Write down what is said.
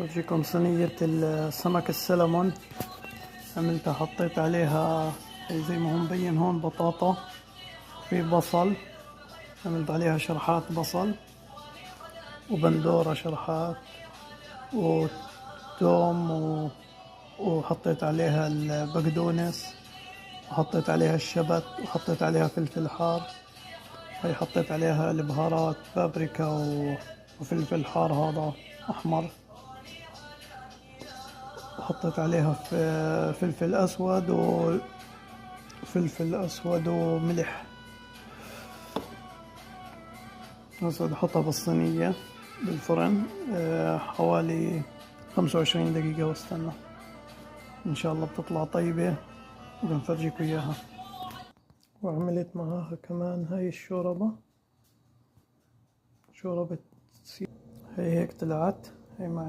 بورجيكم صينية السمك السلمون. عملتها، حطيت عليها زي ما هو مبين هون بطاطا، في بصل، عملت عليها شرحات بصل وبندورة شرحات وتوم وحطيت عليها البقدونس، وحطيت عليها الشبت، وحطيت عليها فلفل حار. هي حطيت عليها البهارات بابريكا وفلفل حار هذا أحمر. وحطيت عليها فلفل أسود وملح. هسه بدي أحطها بالصينية بالفرن حوالي 25 دقيقة واستنى. إن شاء الله بتطلع طيبة وبنفرجيكم إياها. وعملت معاها كمان هاي الشوربة، شوربة هي هيك طلعت. هي مع